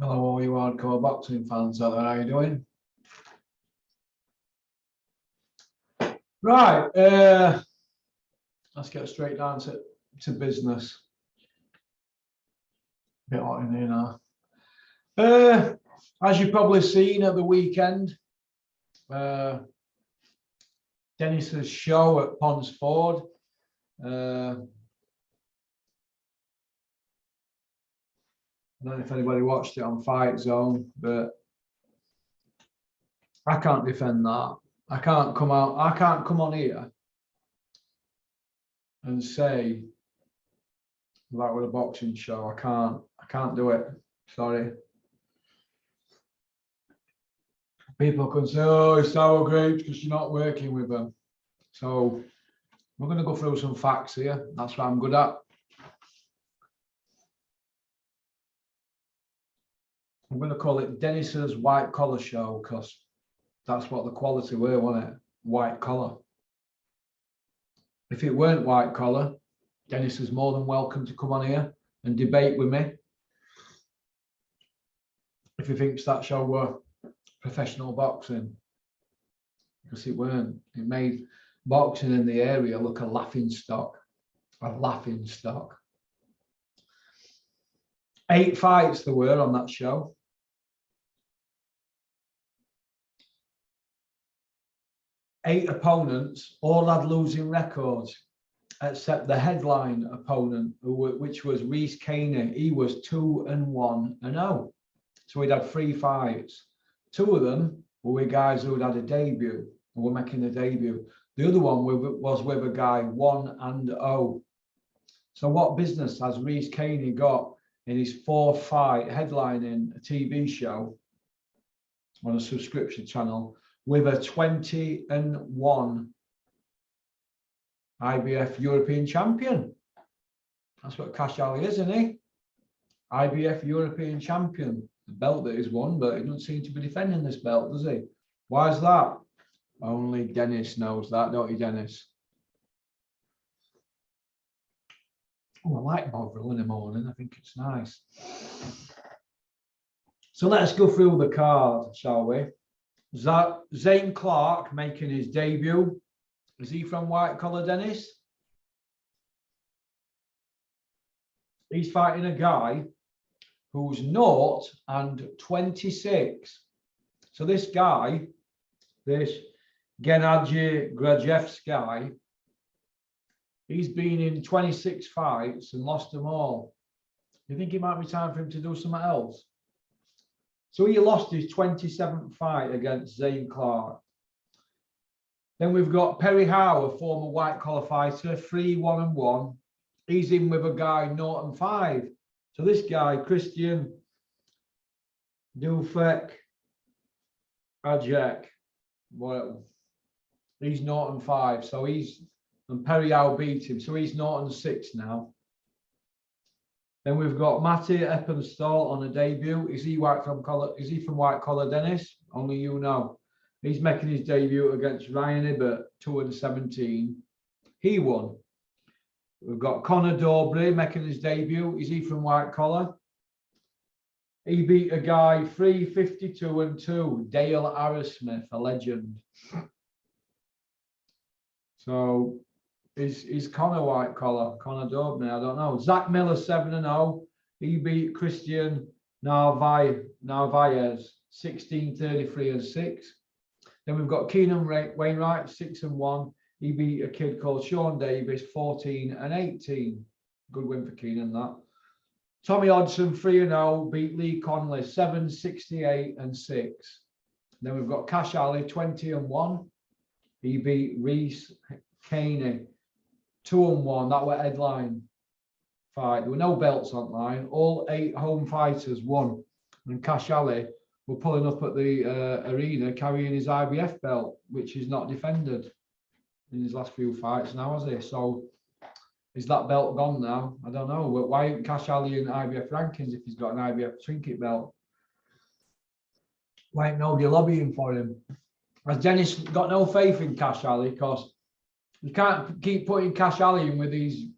Hello, all you hardcore boxing fans out there. How you doing? Right, let's get straight down to business. A bit hot in here now. As you've probably seen at the weekend, Dennis's show at Ponsford. I don't know if anybody watched it on Fight Zone, but I can't defend that. I can't come on here and say that was a boxing show. I can't do it. Sorry. People can say, oh, it's sour grapes because you're not working with them. So we're going to go through some facts here. That's what I'm good at. I'm going to call it Dennis's white collar show because that's what the quality were, wasn't it? White collar. If it weren't white collar, Dennis is more than welcome to come on here and debate with me. If he thinks that show were professional boxing, because it weren't. It made boxing in the area look a laughing stock. A laughing stock. 8 fights there were on that show. Eight opponents, all had losing records, except the headline opponent, which was Reece Caney. He was 2-1-0. So he'd had 3 fights. 2 of them were with guys who'd had a debut, who were making a debut. The other one was with a guy 1-0. So what business has Reece Caney got in his 4th fight headlining a TV show on a subscription channel with a 20-1 IBF European champion? That's what Cash Ali is, isn't he? IBF European champion. The belt that he's won, but he doesn't seem to be defending this belt, does he? Why is that? Only Dennis knows that, don't you, Dennis? Oh, I like Bovril in the morning. I think it's nice. So let's go through the card, shall we? Zane Clark making his debut. Is he from White Collar, Dennis? He's fighting a guy who's 0-26. So this guy, this Gennady Grajevsky guy, he's been in 26 fights and lost them all. You think it might be time for him to do something else? So he lost his 27th fight against Zane Clark. Then we've got Perry Howe, a former white collar fighter, 3-1-1. He's in with a guy 0-5. So this guy, Christian Dufek Ajek, well, he's 0-5. So and Perry Howe beat him. So he's 0-6 now. Then we've got Matty Eppenstall on a debut. Is he from White Collar, Dennis? Only you know. He's making his debut against Ryan Ibbott, 2-17. He won. We've got Conor Dobry making his debut. Is he from White Collar? He beat a guy 3-52-2, Dale Arrowsmith, a legend. So is Conor White Collar? Conor Dobry, I don't know. Zach Miller 7-0. He beat Christian Narvaez 16-33-6. Then we've got Keenan Wainwright 6-1. He beat a kid called Sean Davis 14-18. Good win for Keenan, that. Tommy Hodgson 3-0, beat Lee Conley 7-68-6. Then we've got Cash Ali 20-1. He beat Reece Caney 2-1. That were headline fight. There were no belts on line. All 8 home fighters won. And Cash Ali were pulling up at the arena carrying his IBF belt, which he's not defended in his last few fights now, has he? So is that belt gone now? I don't know. Why isn't Cash Ali in IBF rankings if he's got an IBF trinket belt? Why ain't nobody lobbying for him? Has Dennis got no faith in Cash Ali? Because you can't keep putting Cash Ali in with these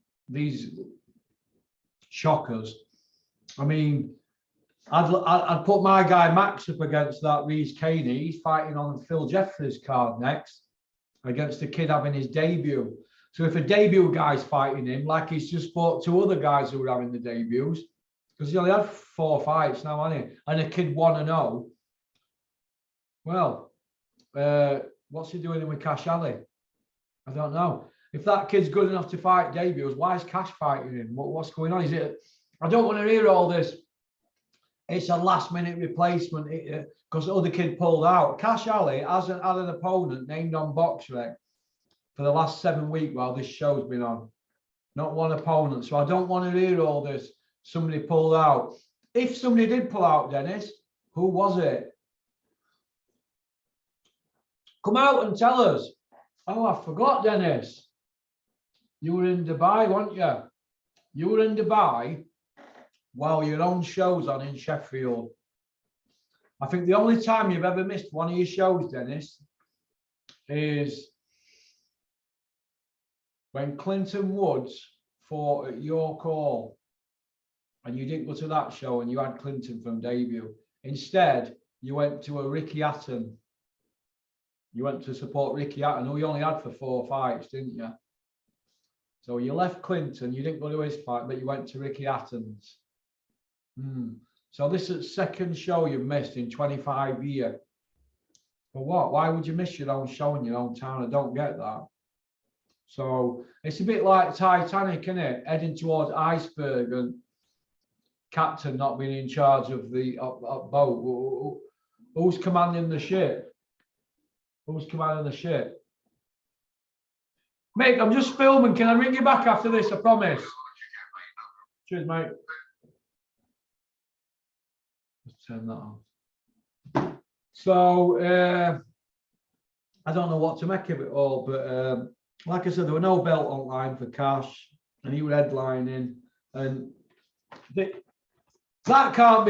shockers. I mean, I'd put my guy Max up against that Reece Caney. He's fighting on Phil Jeffries' card next against the kid having his debut. So if a debut guy's fighting him, like he's just fought two other guys who were having the debuts, because he only had 4 fights now, hasn't he? And a kid 1-0. Well, what's he doing with Cash Ali? I don't know. If that kid's good enough to fight debuts, why is Cash fighting him? What's going on? Is it? I don't want to hear all this. It's a last-minute replacement because the other kid pulled out. Cash Ali hasn't had an opponent named on BoxRec for the last 7 weeks while this show's been on. Not one opponent. So I don't want to hear all this. Somebody pulled out. If somebody did pull out, Dennis, who was it? Come out and tell us. Oh, I forgot, Dennis. You were in Dubai, weren't you? You were in Dubai while your own show's on in Sheffield. I think the only time you've ever missed one of your shows, Dennis, is when Clinton Woods fought at York Hall. And you didn't go to that show and you had Clinton from debut. Instead, you went to a Ricky Hatton. You went to support Ricky Hatton, who you only had for 4 fights, didn't you? So you left Clinton, you didn't go to his fight, but you went to Ricky Hatton's. So this is the second show you've missed in 25 years. For what? Why would you miss your own show in your own town? I don't get that. So it's a bit like Titanic, isn't it? Heading towards iceberg and captain not being in charge of the boat. Who's commanding the ship? Who's commanding the ship? Mate, I'm just filming. Can I ring you back after this? I promise. Cheers, mate. Let's turn that on. So, I don't know what to make of it all, but like I said, there were no belt online for Cash, and he was headlining, and that can't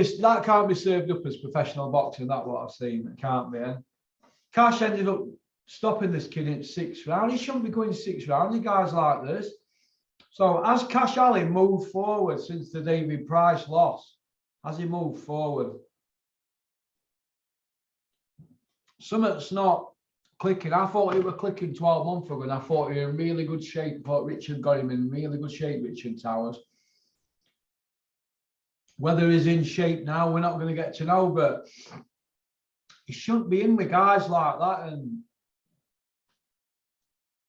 be served up as professional boxing. That's what I've seen. It can't be. And Cash ended up stopping this kid in 6th round. He shouldn't be going 6th round. You guys like this. So as Cash Ali moved forward since the David Price loss, as he moved forward, something's not clicking. I thought it was clicking 12 months ago, and I thought he was in really good shape. I thought Richard got him in really good shape, Richard Towers. Whether he's in shape now, we're not going to get to know, but he shouldn't be in with guys like that. And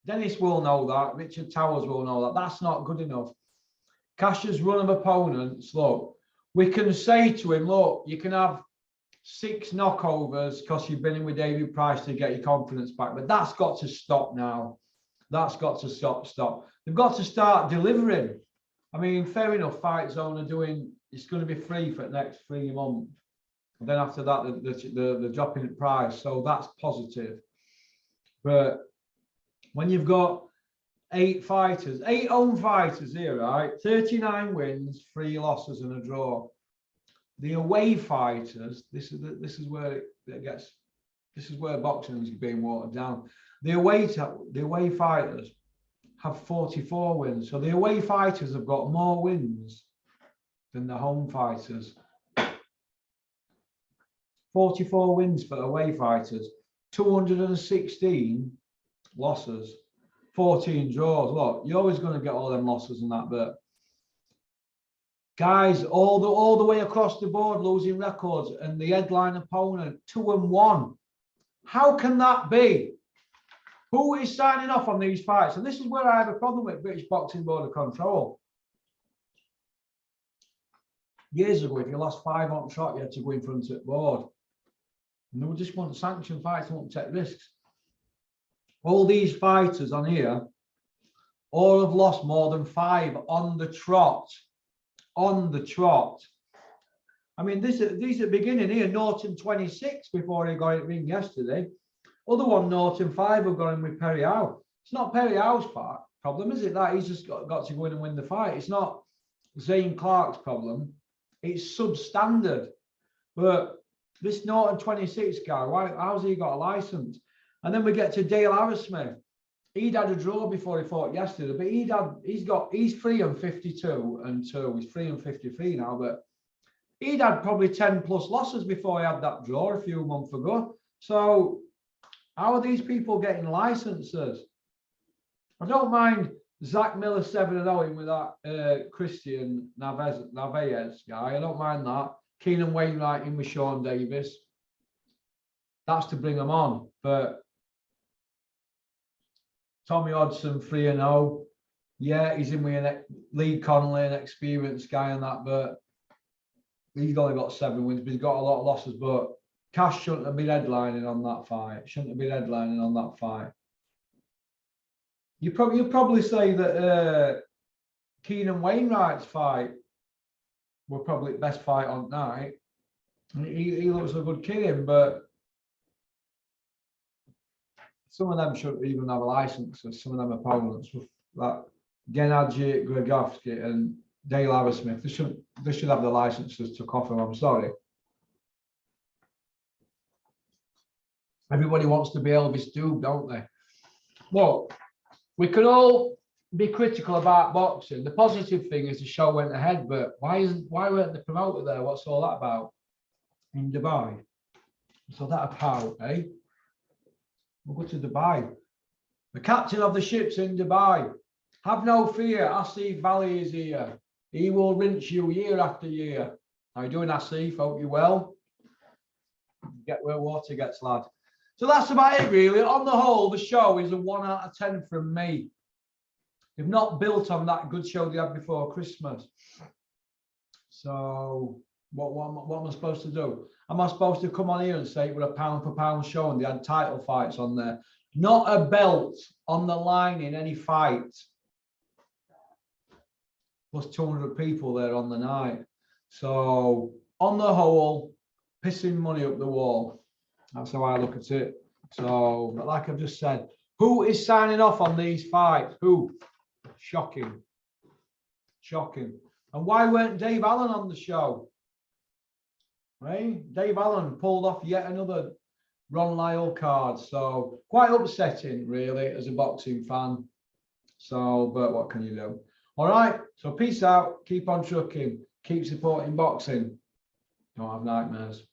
Dennis will know that. Richard Towers will know that. That's not good enough. Cash's run of opponents, look, we can say to him, look, you can have 6 knockovers because you've been in with David Price to get your confidence back. But that's got to stop now. That's got to stop. They've got to start delivering. I mean, fair enough, Fight Zone are doing, it's going to be free for the next 3 months. And then after that, the dropping in price. So that's positive. But when you've got 8 fighters, 8 own fighters here, right? 39 wins, 3 losses and a draw. The away fighters, this is where it gets, this is where boxing is being watered down. The away fighters have 44 wins. So the away fighters have got more wins than the home fighters. 44 wins for away fighters, 216 losses, 14 draws. Look, you're always going to get all them losses and that, but guys, all the way across the board losing records, and the headline opponent 2-1. How can that be? Who is signing off on these fights? And this is where I have a problem with British Boxing Board of Control. Years ago, if you lost 5 on shot, you had to go in front of the board. And they just want sanctioned fights, they won't take risks. All these fighters on here, all have lost more than 5 on the trot. On the trot. I mean, these are the beginning here. Norton 26 before he got it ring yesterday. Other one, Norton 5, have gone in with Perry Howe. It's not Perry Howe's problem, is it? That he's just got to go in and win the fight. It's not Zane Clark's problem. It's substandard. But this Norton 26 guy, how's he got a license? And then we get to Dale Harrismith. He'd had a draw before he fought yesterday, but he's 3 and 52 and 2. He's 3 and 53 now, but he'd had probably 10 plus losses before he had that draw a few months ago. So how are these people getting licenses? I don't mind Zach Miller 7-0 with that Christian Navarez guy. I don't mind that. Keenan Wainwright in with Sean Davis. That's to bring them on. But Tommy Hodgson 3-0. Yeah, he's in with Lee Connolly, an experienced guy and that, but he's only got 7 wins, but he's got a lot of losses. But Cash shouldn't have been headlining on that fight. Shouldn't have been headlining on that fight. You'll probably say that Keenan Wainwright's fight were probably the best fight on night. He looks a good kid, but some of them shouldn't even have a license. Some of them opponents, like Gennady Golovkin and Dale Arrowsmith, they should have the licenses took off them. I'm sorry. Everybody wants to be Elvis Doob, don't they? Well, we can all be critical about boxing. The positive thing is the show went ahead, but why weren't the promoter there? What's all that about in Dubai? So that about, eh? We'll go to Dubai. The captain of the ship's in Dubai. Have no fear, Asif Valley is here. He will rinse you year after year. How you doing, Asif? Hope you're well. Get where water gets, lad. So that's about it, really. On the whole, the show is a 1 out of 10 from me. They've not built on that good show they had before Christmas. So what am I supposed to do? Am I supposed to come on here and say it was a pound for pound show and they had title fights on there? Not a belt on the line in any fight. Plus 200 people there on the night. So on the whole, pissing money up the wall. That's how I look at it. So, but like I've just said, who is signing off on these fights? Who? Shocking. Shocking. And why weren't Dave Allen on the show? Right? Dave Allen pulled off yet another Ron Lyle card. So quite upsetting, really, as a boxing fan. So, but what can you do? All right. So peace out. Keep on trucking. Keep supporting boxing. Don't have nightmares.